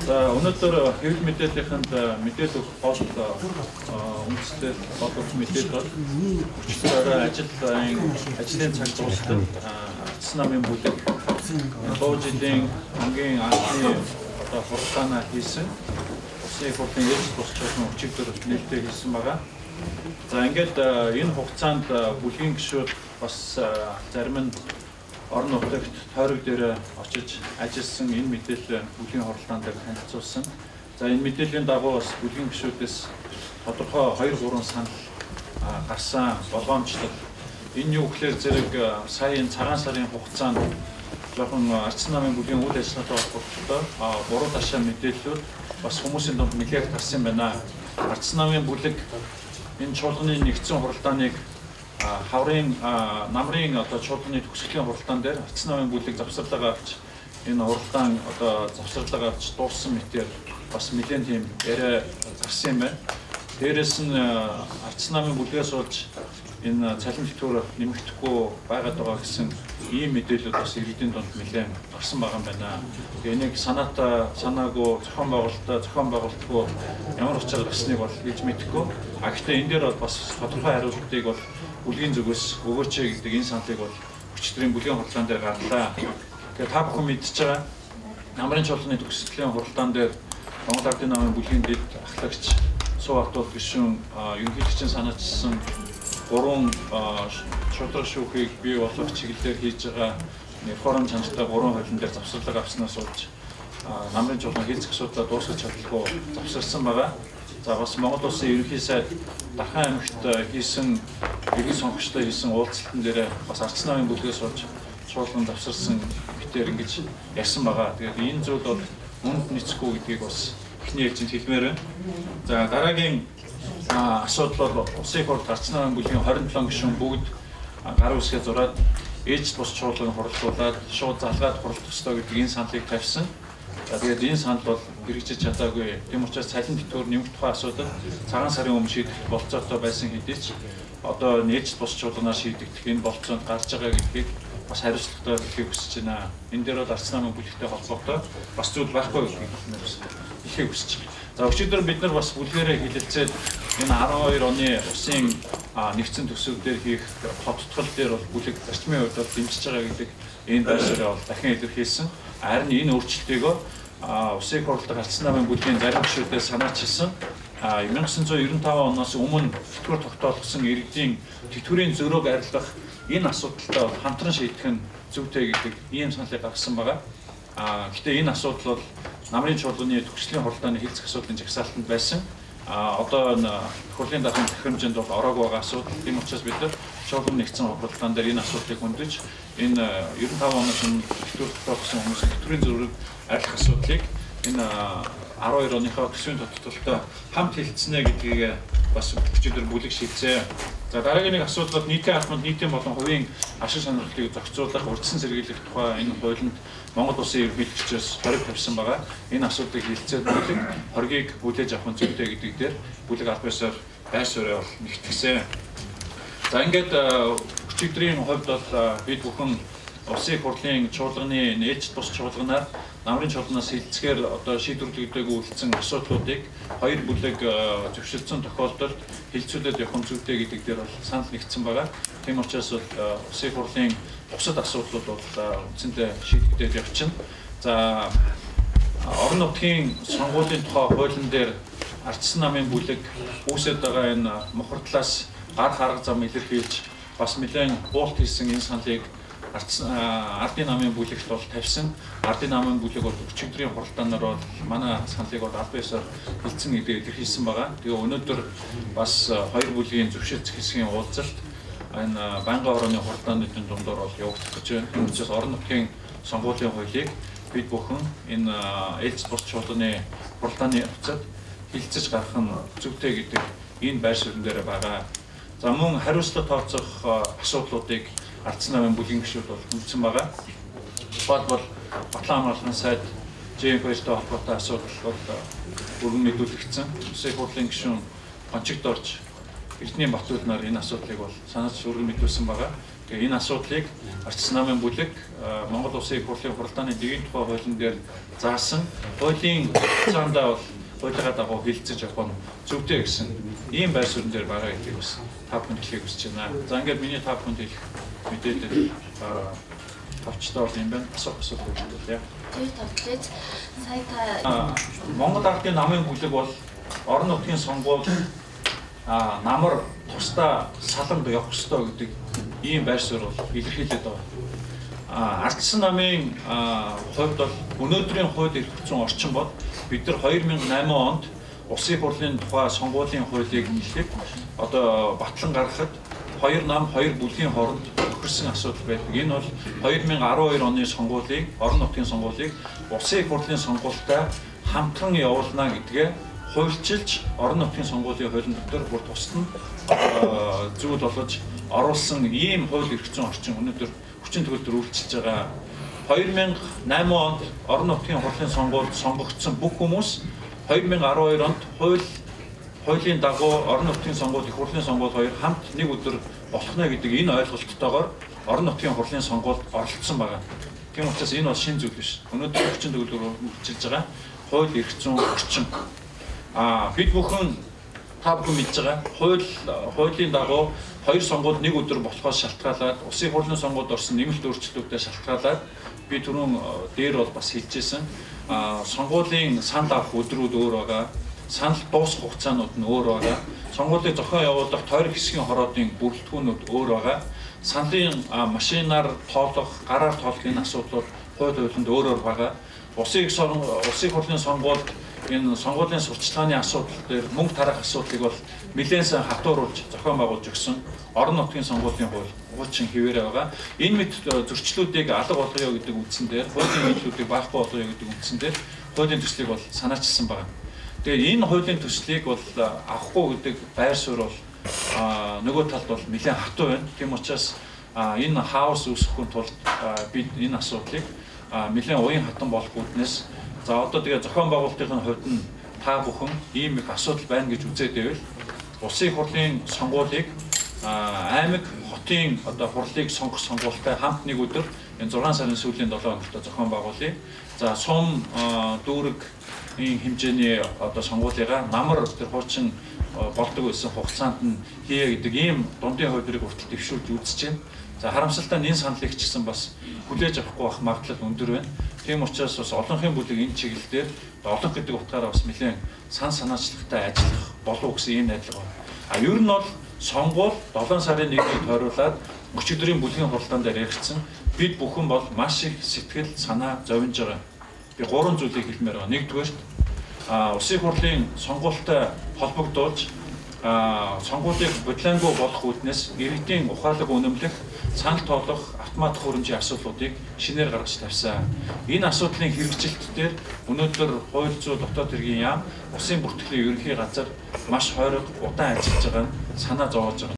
За өнөөдөр хэвлэл мэдээллийнхэнд мэдээлэл өгөх гол үндэслэл боловч мэдээлэл бол өчигдөр ажлын цаг дуустал Ардсан намын бүлэг дуу жилийн хамгийн анхны хуралдаанаа хийсэн. Усын их хурлын ээлж тусчсан өчигдөр нээлттэй хийсэн байгаа. За ингээд энэ хугацаанд бүлгийн гишүүд бас зарим нь орон нутагт тойрог дээр очиж ажилласан энэ мэдээлэл бүлгийн хуралдаан дээр танилцуулсан. За энэ мэдээллийн дагуу бас бүлгийн гишүүдээс тодорхой 2-3 санал гарсан болгоомжтой. Энэ юу гэхээр зэрэг сая энэ цагаан сарын хугацаанд жоохон Ардсан намын бүлгийн үйл ажиллагаатай холбоотой буруу ташаа мэдээллүүд бас хүмүүсийн дунд нэлээд тарсан байна. Ардсан намын бүлэг энэ чуулганы нэгдсэн хуралдааныг хаврын намрын чуулганы төгсгөлийн хуралдаан дээр Ардсан намын бүлэг завсарлага авч энэ хуралдаан завсарлага авч дууссан мэтээр бас нэлээд тийм яриа гарсан юм байна. Дээрээс нь Ардсан намын бүлгээс болж энэ цалин тэтгэвэр нэмэгдэхгүй байгаад байгаа гэсэн ийм мэдээлэлүүд бас иргэдийн дунд нэлээд гарсан байгаа юм байна. Тэгээ энийг санаагүй зохион байгуулалтгүй ямар учраар гарсныг бол хэлж мэдэхгүй. Гэхдээ энэ дээр бол бас тодорхой хариултыг бол бүлгийн зүгээс өгөөч гэдэг энэ саналыг бол өчигдрийн бүлгийн хуралдаан дээр гарлаа. Тэгээ та бүхэн мэдчихэж байгаа намрын чуулганы төгсгөлийн хуралдаан дээр Монгол Ардын намын бүлгийн дэд ахлагч Суватууд гишүүн ерөнхийлөгчийн санаачилсан 3 шудраг шүүхийг бий болгох чиглэлээр хийж байгаа реформ чанартай 3 хуулийн дээр завсарлага авснаас болж намрын чуулганы хийцэх асуудлаа дуусгах чадлагүй завсарсан байгаа. За бас Монгол улсын ерөнхий сайд Дархан аймагт хийсэн иргэн сонгогчтой хийсэн уулзалтан дээр бас Ардсан намын бүлгээс болж чуулган завсарсан битээр ингэж ярьсан байгаа. Тэгээд энэ зүйл бол үнд нийцэхгүй гэдгийг бас эхний ээлжинд хэлмээр байна. За дараагийн асуудал бол Усын их хурлд Ардсан намын бүлгийн 27 гишүүн бүгд гар үсгээ зураад ээж бус чуулган хурлуулад шууд залгаад хурлах ёстой гэдэг энэ саналыг тавьсан. За тэгээд энэ санал бол хэрэгжиж чадаагүй. Тийм учраас цалин тэтгэвэр нэмэх тухай асуудал цагаан сарын өмнө шийдэх болцоотой байсан хэдий ч одоо нээж бус чуулганаар шийдэгдэх энэ болцоонд гарч байгаа гэдгийг бас хариуцлагатай хэлхийг хүсэж байна. Энэ дээр бол Ардсан намын бүлэгтэй холбоотой бас зүйл байхгүй гэдгийг хэлхийг хүсэж байна. За өчигдөр бид нар бас бүлгээрээ хилэлцээд энэ 12 оны усын нэгдсэн төсөвдөр хийх тодтгол дээр бол бүлэг зарчмын хувьд бол дэмжиж байгаа гэдэг энэ байшраа бол дахин илэрхийлсэн. Харин энэ өөрчлөлтийг Усын их хурлын Ардсан намын бүлгийн зарим гишүүдээс санаачилсан 1995 оноос өмнө тэтгэвэр тогтоолгосон иргэдийн тэтгэврийн зөрөөг арилгах энэ асуудалтай хамтран шийдэх нь зүйтэй гэдэг ийм саналыг гаргасан байгаа. Гэхдээ энэ асуудал бол намрын чуулганы төгсгөлийн хуралдааны хилцэх асуудлын жагсаалтанд байсан. Одоо энэ хурлын даргын тохиромжинд бол ороогүй байгаа асуудал. Тийм учраас бид нар чуулганы нэгдсэн хуралдаан дээр энэ асуудлыг хөндөж энэ 95 оноос өмнө тэтгэвэр тогтоолгосон хүмүүсийн тэтгэврийн зөрөөг арилгах асуудлыг энэ 12 оныхоо төсвийн тодтолтой хамт хилцэнэ гэдгийг бас өчигдөр бүлэг шийдсэн. За дараагийн нэг асуудал бол нийтийн албанд нийтийн болон хувийн ашиг сонирхлыг зохицуулах урьдчилан сэргийлэх тухай энэ хуулинд Монгол улсын ерөнхийлөгчөөс хориг тавьсан байгаа. Энэ асуудлыг хилцээд бүлэг хоргийг хүлээж авах нь зүйтэй гэдэг дээр бүлэг аль биесээр байр суурь нэгтгэсэн. За ингээд өчигдрийн хувьд бол бид бүхэн Усын их хурлын чуулганы нээж бус чуулганаар намрын чуулганаас хилцгээр одоо шийдвэрлэгдээгүй үлдсэн асуудлуудыг хоёр бүлэг зөвшөөрсөн тохиолдолд хилцүүлээд явах зүйтэй гэдэг дээр бол санал нэгдсэн байгаа. Тийм учраас бол Усын их хурлын бусад асуудлууд бол үндсэндээ шийдэгдээд явчихна. За орон нутгийн сонгуулийн тухай хуулийн дээр Ардсан намын бүлэг үүсэж байгаа энэ мухардлаас гар харга зам илэрхийлж бас нэлээд буулт хийсэн энэ саналыг Ардын намын бүлэгт бол тавьсан. Ардын намын бүлэг бол өчигдрийн хуралдаанаар бол манай саналыг бол аль биесээр хэлсэн гэдгийг илэрхийлсэн байгаа. Тэгээ өнөөдөр бас хоёр бүлгийн зөвшөөрц хэсгийн уулзалт энэ байнгын орооны хуралдаануудын дундор бол явагдах гэж байна. Энэ учраас орон нутгийн сонгуулийн хуулийг бид бүхэн энэ ээлж бус чуулганы хуралдааны явцад хилцэж гаргах нь зүйтэй гэдэг энэ байр суурин дээр байгаа. За мөн хариуцлага тооцох асуудлуудыг Ардсан намын бүлгийн гишүүд бол хүндсэн байгаа. Тухайлбал Батлан хамгааллын сайд J2-тэй холбоотой асуудал бол бүрэн мэдүүлэгдсэн. Усын их хурлын гишүүн Гончигд орж Эрдэнэ Батбүлнаар энэ асуудлыг бол санаач өргөн мэдүүлсэн байгаа. Тэгээ энэ асуудлыг Ардчилсан намын бүлэг Монгол Улсын их хурлын хуралдааны дэгийн тухай хуулийн дээр заасан хуулийн цаандаа бол хуулийнхаа дагуу хилцэж явах нь зөвтэй гэсэн ийм байр суурин дээр байгаа гэдгийг бас та бүхэнд хэлхийг хүсэж байна. За ингээд миний та бүхэнд хэлэх мэдээлэл товчтой бол юм байна. Асуулт үүсдэг. Тэр товтлож сая та Монгол Ардын намын бүлэг бол орон нутгийн сонгуульд намар тусдаа саламд явах ёстой гэдэг ийм байр суурь бол илэрхийлээд байгаа. Ардчилсан намын хувьд бол өнөөдрийн хууль эрх зүйн орчин бол бид нар 2008 онд Улсын хурлын тухай сонгуулийн хуулийг нийлэхэд одоо батлан гаргахад хоёр нам хоёр бүлгийн хооронд тохирсон асуудал байдаг. Энэ бол 2012 оны сонгуулийг орон нутгийн сонгуулийг Улсын их хурлын сонгуультай хамтран явуулна гэдгээ хуульчилж орон нутгийн сонгуулийн хуулийн дотор бүр тусна зүйл болгож оруулсан ийм хууль эрх зүйн орчин өнөөдөр хүчин төгөлдөр үйлчилж байгаа. 2008 онд орон нутгийн хурлын сонгуульд сонгогдсон бүх хүмүүс 2012 онд хуулийн дагуу орон нутгийн сонгуул, их хурлын сонгуул хоёр хамт нэг өдөр болох нэ гэдэг энэ ойлголттойгоор орон нутгийн хурлын сонгуульд оролцсон байгаа. Тийм учраас энэ бол шинэ зүйл биш. Өнөөдөр хүчин төгөлдөр үйлчилж байгаа хууль эрх зүйн орчин. Бид бүхэн та бүхэн мэдж байгаа хуулийн дагуу хоёр сонгуульд нэг өдөр болохоос шалтгаалаад Улсын хурлын сонгуульд орсон нэмэлт өөрчлөлтүүдтэй шалтгаалаад би түрүүн дээр бол бас хэлжсэн сонгуулийн санал авах өдрүүд өөр байгаа, санал дуусах хугацаанууд нь өөр байгаа, сонгуулийг зохион явуулах тойрог хэсгийн хороодын бүрэлдэхүүнүүд өөр байгаа, саналын машинаар тоолох, гараар тоолох энэ асуудлууд хууль хуулинд өөрөөр байгаа. Улсын хурлын сонгуульд энэ сонгуулийн сурталчилгааны асуудал дээр мөнгө тарах асуудлыг бол нэлээд сайн хатууруулж зохион байгуулж өгсөн орон нутгийн сонгуулийн хууль хуучин хэвээрээ байгаа. Энэ мэт зөрчлүүдийг алга болгоё гэдэг үндсэн дээр хуулийн нийтлүүдийг баахгүй болгоё гэдэг үндсэн дээр хуулийн төслийг бол санаачилсан байна. Тэгээ энэ хуулийн төслийг бол авахгүй гэдэг байр суурь бол нөгөө талд бол нэлээд хатуу байна. Тийм учраас энэ хаос үүсгэхийн тулд бид энэ асуудлыг нэлээд уян хатан болох үүднээс за одоо тэгээ зохион байгуулалтын хувьд нь та бүхэн ийм их асуудал байна гэж үзээд байвал Улсын их хурлын сонгуулийг аймаг хотын одоо хурлыг сонгох сонгуультай хамт нэг өдөр энэ 6 сарын сүүлийн 7 хоногт зохион байгуулъя. За сум дүүрэг ийм хэмжээний одоо сонгуулигаа намар тэр хуучин болдог байсан хугацаанд нь хийе гэдэг ийм дундын хувьдрыг хүртэл дэвшүүлж үзэж байна. За харамсалтай нь энэ саналыг ч гэсэн бас хүлээж авахгүй байх магадлал өндөр байна. Тийм учраас бас олонхын бүлэг энэ чиглэлээр олонх гэдэг утгаараа бас нэлээд санаачлагтай ажиллах болов гэсэн ийм найдлага байна. Ер нь бол сонгуул 7 сарын 1-нд тойруулаад өчигдрийн бүлгийн хуралдаан дээр яригдсан бид бүхэн бол маш их сэтгэл санаа зовж байгаа. Би 3 зүйлийг хэлмээр байгаа. Нэгдүгээрт Улсын хурлын сонгуультай холбогдуулж сонгуулийг бодлоонгүй болох үүднээс иргэдийн ухаалаг үнэмлэх, санал тоолох, автомат хөрөмжийн асуудлуудыг шинээр гаргаж тавьсан. Энэ асуудлын хэрэгжилт дээр өнөөдөр хууль зүйн дотоод хэргийн яам, улсын бүртгэлийн ерөнхий газар маш хойрог удаан ажиллаж байгаа нь санаа зовоож байгаа.